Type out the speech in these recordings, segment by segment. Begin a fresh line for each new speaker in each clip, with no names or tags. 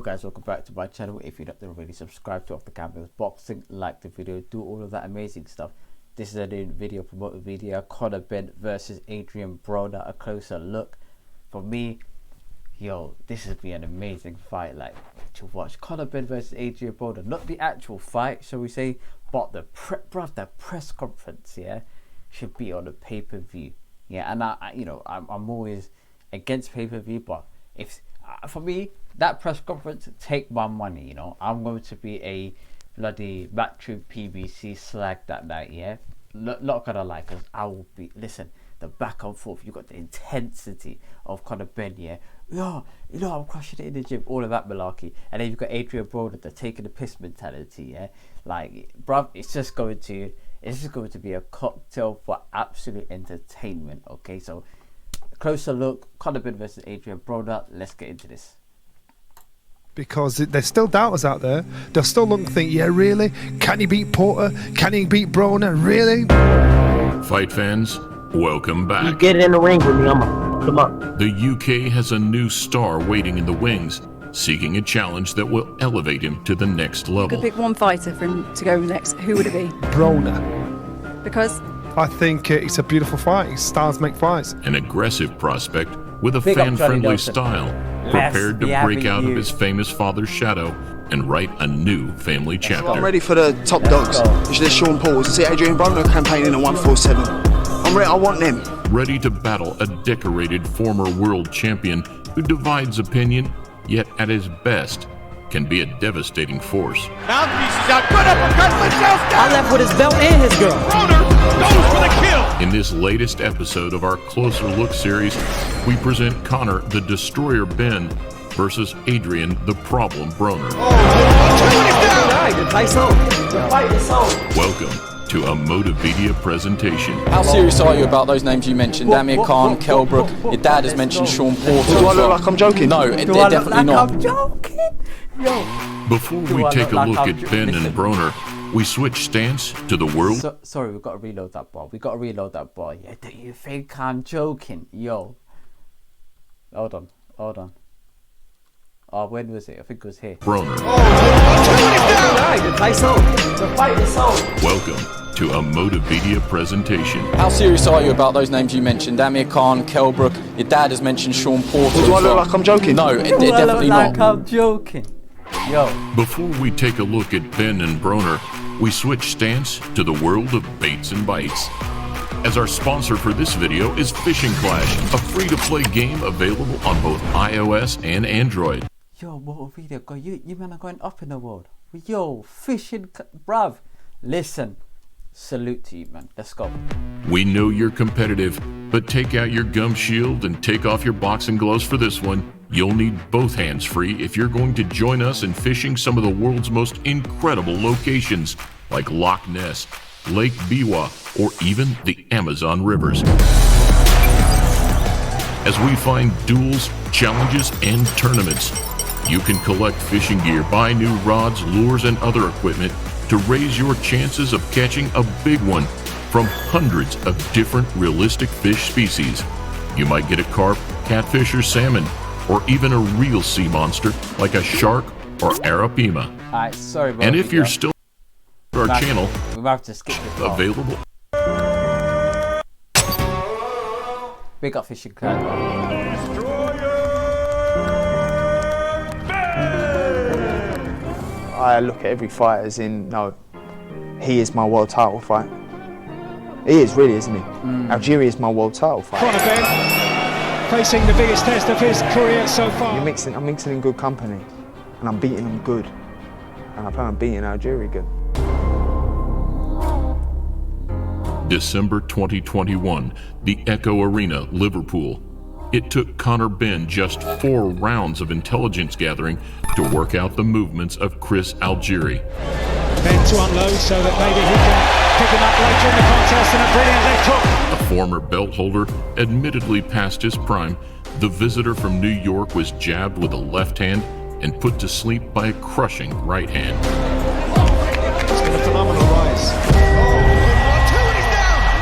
guys, welcome back to my channel. If you're not already subscribed to Off the Canvas Boxing, like the video, do all of that amazing stuff. This is a new video promoted video, Conor Benn versus Adrien Broner, a closer look. For me, yo, this has been an amazing fight, like, to watch. Conor Benn versus Adrien Broner, not the actual fight, shall we say, but the press conference, yeah, should be on a pay-per-view. Yeah, and I'm always against pay-per-view, but if for me, that press conference, take my money, you know. I'm going to be a bloody Matchroom PBC slag that night, yeah. Not gonna lie, because I will be, listen, the back and forth, you got the intensity of Conor Benn, yeah. Yeah, you know, I'm crushing it in the gym, all of that malarkey. And then you've got Adrien Broner, the taking the piss mentality, yeah. Like, bruv, it's just going to be a cocktail for absolute entertainment, okay? So, closer look, Conor Benn versus Adrien Broner. Let's get into this.
Because there's still doubters out there. They'll still look and think, yeah, really? Can he beat Porter? Can he beat Broner? Really?
Fight fans, welcome back.
You get in the ring with me, I'ma come up.
The UK has a new star waiting in the wings, seeking a challenge that will elevate him to the next level.
Could pick one fighter for him to go next. Who would it be?
Broner.
Because?
I think it's a beautiful fight. Stars make fights.
An aggressive prospect with a fan-friendly style, prepared to break out of his famous father's shadow and write a new family chapter.
I'm ready for the top dogs. There's Sean Paul. See Adrien Broner campaigning at 147. I'm ready. I want them.
Ready to battle a decorated former world champion who divides opinion, yet at his best can be a devastating force.
Mouthpiece is out. Good uppercut.
I left with his belt and his girl.
Broner goes for the kill.
In this latest episode of our Closer Look series, we present Conor the Destroyer Benn versus Adrien the Problem Broner. Welcome to a Motivedia presentation.
How serious are you about those names you mentioned? Amir Khan, Kelbrook, your dad has mentioned Sean Porter.
Do I look like I'm joking?
No, they're definitely not.
I'm joking? Yo.
Before we take a look at Benn and Broner, we switch stance to the world.
Sorry, we've got to reload that ball. Yeah, do you think I'm joking? Yo. Hold on. Oh, when was it? I think it was here.
Broner.
The fight is on.
Welcome to a Motivedia presentation.
How serious are you about those names you mentioned? Amir Khan, Kelbrook, your dad has mentioned Sean Porter.
Do I look like I'm joking?
No, they're definitely not.
I'm joking. Yo.
Before we take a look at Benn and Broner, we switch stance to the world of baits and bites. As our sponsor for this video is Fishing Clash, a free-to-play game available on both iOS and Android.
Yo, what video? You men are going up in the world. Yo, fishing, bruv. Listen, salute to you, man. Let's go.
We know you're competitive, but take out your gum shield and take off your boxing gloves for this one. You'll need both hands free if you're going to join us in fishing some of the world's most incredible locations, like Loch Ness, Lake Biwa, or even the Amazon rivers. As we find duels, challenges, and tournaments, you can collect fishing gear, buy new rods, lures, and other equipment to raise your chances of catching a big one from hundreds of different realistic fish species. You might get a carp, catfish, or salmon, or even a real sea monster like a shark or arapaima.
Alright, sorry, bro.
And if you're still on our channel,
we have to skip this part.
Available.
Big up Fishing Clash.
I look at every fight as in, no, he is my world title fight. He is really, isn't he? Algeria is my world title fight.
Conor Benn facing the biggest test of his career so far.
I'm mixing in good company, and I'm beating them good. And I plan on beating Algeria good.
December 2021, the Echo Arena, Liverpool. It took Conor Benn just 4 rounds of intelligence gathering to work out the movements of Chris Algieri.
Benn to unload so that maybe he can pick him up later in the contest, and a brilliant left hook.
A former belt holder, admittedly past his prime, the visitor from New York was jabbed with a left hand and put to sleep by a crushing right hand.
It's been a phenomenal rise.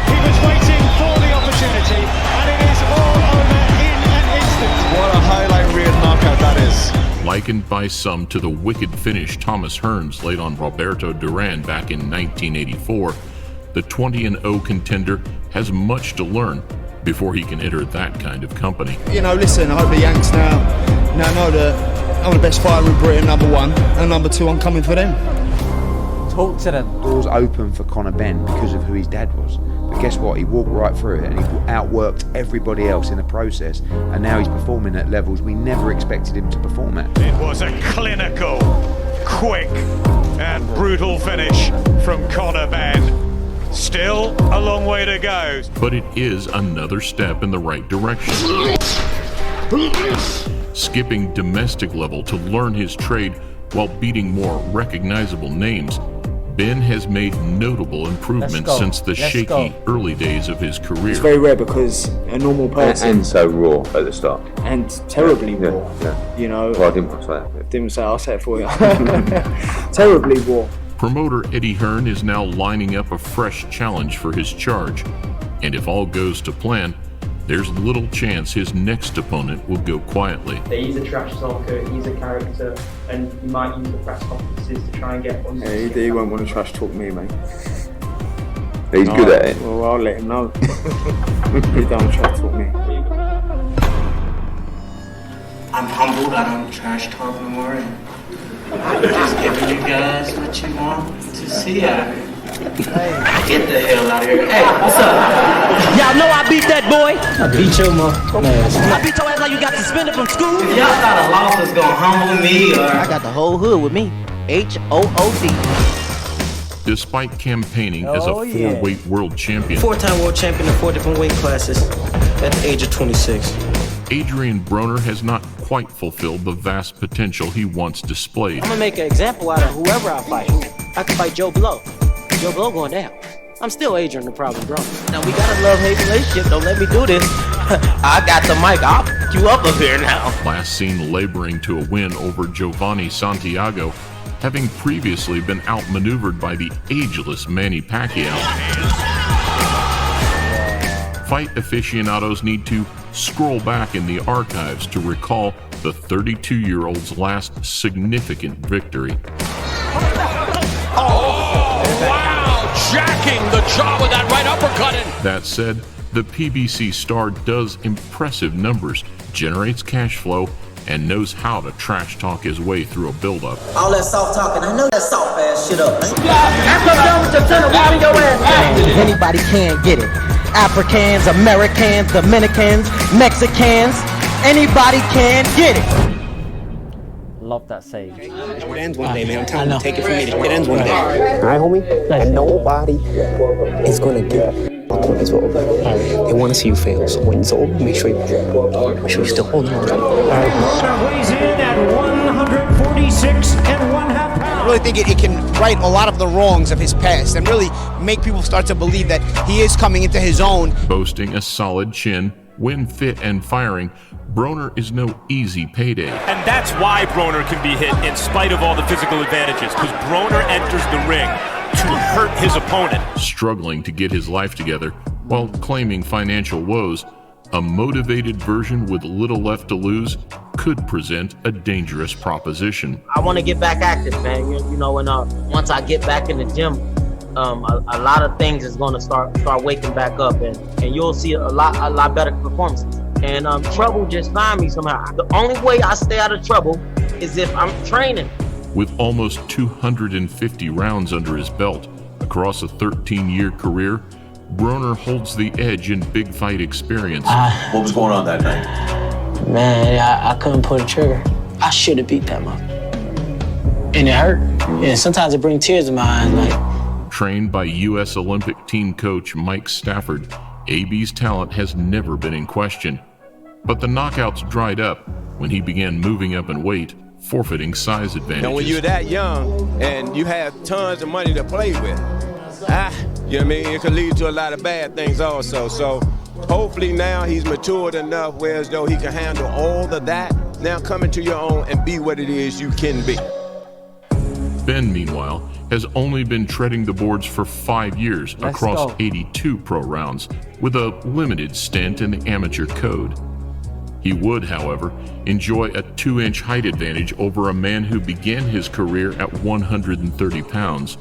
He was waiting for the opportunity, and it is all over in an instant.
What a highlight reel knockout that is.
likened by some to the wicked finish Thomas Hearns laid on Roberto Duran back in 1984, the 20-0 contender has much to learn before he can enter that kind of company.
You know, listen, I hope the Yanks now know that I'm the best fighter in Britain, #1, and #2, I'm coming for them.
Talk to them.
Doors open for Conor Benn because of who his dad was. But guess what? He walked right through it and he outworked everybody else in the process. And now he's performing at levels we never expected him to perform at.
It was a clinical, quick, and brutal finish from Conor Benn. Still a long way to go.
But it is another step in the right direction. Skipping domestic level to learn his trade while beating more recognizable names, Ben has made notable improvements since the shaky early days of his career.
It's very rare because a normal person...
And so raw at the start.
And terribly raw, you know.
Well, I didn't want to say that.
Didn't say, I'll say it for you. Terribly raw.
Promoter Eddie Hearn is now lining up a fresh challenge for his charge. And if all goes to plan, there's little chance his next opponent will go quietly.
He's a trash talker, he's a character, and he might use the press conferences to try and get on.
He won't want to trash talk me, mate.
He's good at it.
Well, I'll let him know. He don't trash talk me.
I'm humbled, I don't trash talk no more. I'm just giving you guys what you want to see out of it. Get the hell out of here. Hey, what's up?
Y'all know I beat that boy.
I beat your ass.
I beat your ass like you got suspended from school.
If y'all thought a loss was gonna humble me or...
I got the whole hood with me. HOOD.
Despite campaigning as a four-weight world champion,
4-time world champion in 4 different weight classes at the age of 26.
Adrien Broner has not quite fulfilled the vast potential he once displayed.
I'm gonna make an example out of whoever I fight. I can fight Joe Blow. Joe Blow going down. I'm still Adrien the Problem Bro. Now we got a love-hate relationship. Don't let me do this. I got the mic. I'll pick you up here now.
Last seen laboring to a win over Giovanni Santiago, having previously been outmaneuvered by the ageless Manny Pacquiao. Fight aficionados need to scroll back in the archives to recall the 32-year-old's last significant victory.
Oh, wow! Jacking the jaw with that right uppercut.
That said, the PBC star does impressive numbers, generates cash flow, and knows how to trash talk his way through a buildup.
All that soft talking, I know that soft ass shit up.
Anybody can get it. Africans, Americans, Dominicans, Mexicans, anybody can get it.
Love that saying.
It ends one day, man. I'm telling you, take it from me. It ends one day. All right, homie?
And
nobody is going to get it when it's over. They want to see you fail. So when it's over, make sure you still hold on.
Weighs in at 146 and 1/2 pounds.
I really think it can right a lot of the wrongs of his past and really make people start to believe that he is coming into his own.
Boasting a solid chin, when fit and firing, Broner is no easy payday.
And that's why Broner can be hit in spite of all the physical advantages, because Broner enters the ring to hurt his opponent.
Struggling to get his life together while claiming financial woes, a motivated version with little left to lose could present a dangerous proposition.
I want to get back active, man. You know, and once I get back in the gym, a lot of things is going to start waking back up, and you'll see a lot better performances. And trouble just find me somehow. The only way I stay out of trouble is if I'm training.
With almost 250 rounds under his belt across a 13-year career, Broner holds the edge in big fight experience.
What was going on that night?
Man, I couldn't pull the trigger. I should have beat that mother. And it hurt. And sometimes it brings tears to my eyes. Like,
Trained by U.S. Olympic team coach Mike Stafford, AB's talent has never been in question. But the knockouts dried up when he began moving up in weight, forfeiting size advantages.
Now when you're that young and you have tons of money to play with, you know what I mean, it could lead to a lot of bad things also. So hopefully now he's matured enough whereas though he can handle all of that, now come into your own and be what it is you can be.
Ben, meanwhile, has only been treading the boards for 5 years across 82 pro rounds, with a limited stint in the amateur code. He would, however, enjoy a 2-inch height advantage over a man who began his career at 130 pounds.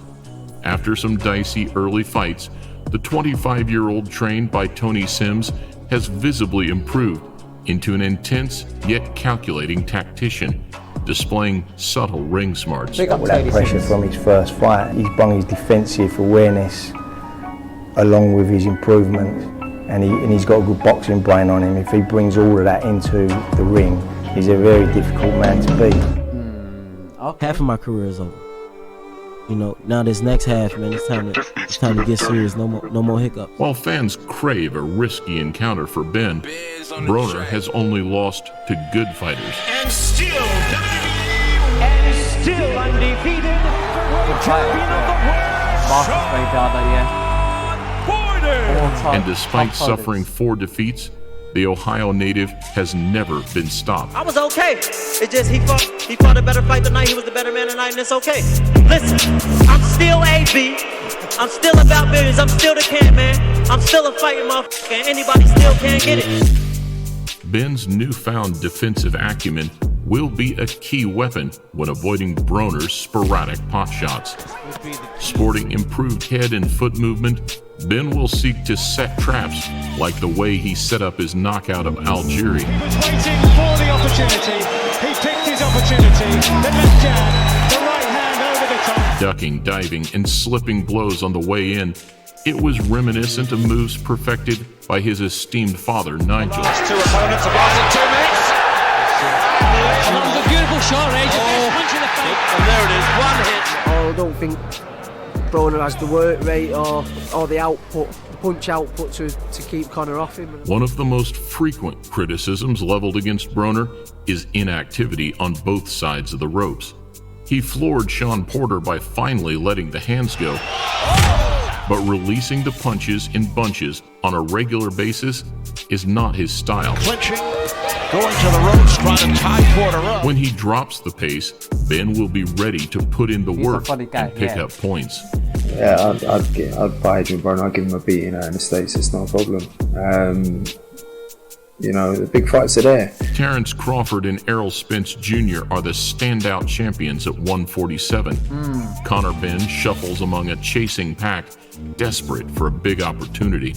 After some dicey early fights, the 25-year-old, trained by Tony Sims, has visibly improved into an intense yet calculating tactician, displaying subtle ring smarts.
All that pressure from his first fight, he's brought his defensive awareness along with his improvements, and he's got a good boxing brain on him. If he brings all of that into the ring, he's a very difficult man to beat.
Okay. Half of my career is over. You know, now this next half, man, it's time to get serious. No more hiccups.
While fans crave a risky encounter for Ben, Broner has only lost to good fighters.
And still undefeated, champion of the world,
And despite suffering 4 defeats, the Ohio native has never been stopped.
I was okay. It's just he fought a better fight tonight. He was the better man tonight, and it's okay. Listen, I'm still AB. I'm still about billions. I'm still the can man. I'm still a fighting motherfucker, and anybody still can't get it.
Ben's newfound defensive acumen will be a key weapon when avoiding Broner's sporadic pot shots. Sporting improved head and foot movement, Ben will seek to set traps like the way he set up his knockout of Algieri.
He was waiting for the opportunity. He picked his opportunity. The left jab, the right hand over the top.
Ducking, diving, and slipping blows on the way in, it was reminiscent of moves perfected by his esteemed father, Nigel.
Two opponents have lasted 2 minutes.
And that was a beautiful shot, Just punch in the face.
And there it is, 1 hit.
I don't think Broner has the work rate or the output, the punch output to keep Conor off him.
One of the most frequent criticisms leveled against Broner is inactivity on both sides of the ropes. He floored Sean Porter by finally letting the hands go, but releasing the punches in bunches on a regular basis is not his style.
Clinching, going to the ropes, trying to tie Porter up.
When he drops the pace, Ben will be ready to put in the work and pick up points.
Yeah, I'd fight Adrien Broner. I'd give him a beating out in the States. It's no problem. You know, the big fights are there.
Terrence Crawford and Errol Spence Jr. are the standout champions at 147. Conor Benn shuffles among a chasing pack, desperate for a big opportunity.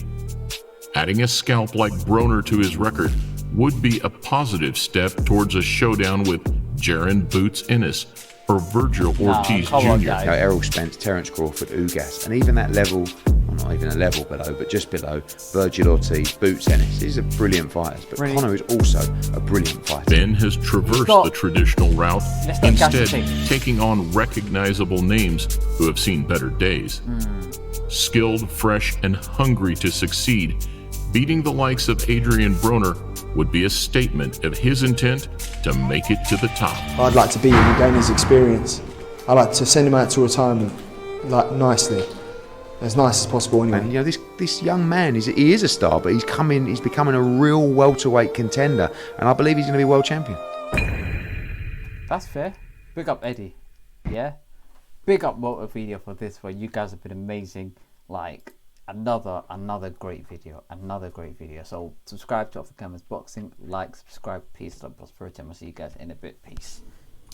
Adding a scalp like Broner to his record would be a positive step towards a showdown with Jaron Boots Ennis or Virgil Ortiz Jr.
Now, Errol Spence, Terrence Crawford, Ugas, and even that level, well, not even a level below, but just below, Virgil Ortiz, Boots Ennis. These are brilliant fighters, but Conor is also a brilliant fighter.
Ben has traversed the traditional route, instead taking on recognizable names who have seen better days. Skilled, fresh, and hungry to succeed, beating the likes of Adrien Broner would be a statement of his intent to make it to the top.
I'd like to beat him and gain his experience. I'd like to send him out to retirement, like, nicely, as nice as possible anyway.
And you know, this young man, he is a star, but he's becoming a real welterweight contender, and I believe he's going to be world champion.
That's fair. Big up Eddie. Yeah. Big up Motor Video for this one. You guys have been amazing. Like, another great video. So subscribe to Off the Cameras Boxing, like, subscribe, peace, love, prosperity, and I'll see you guys in a bit. Peace.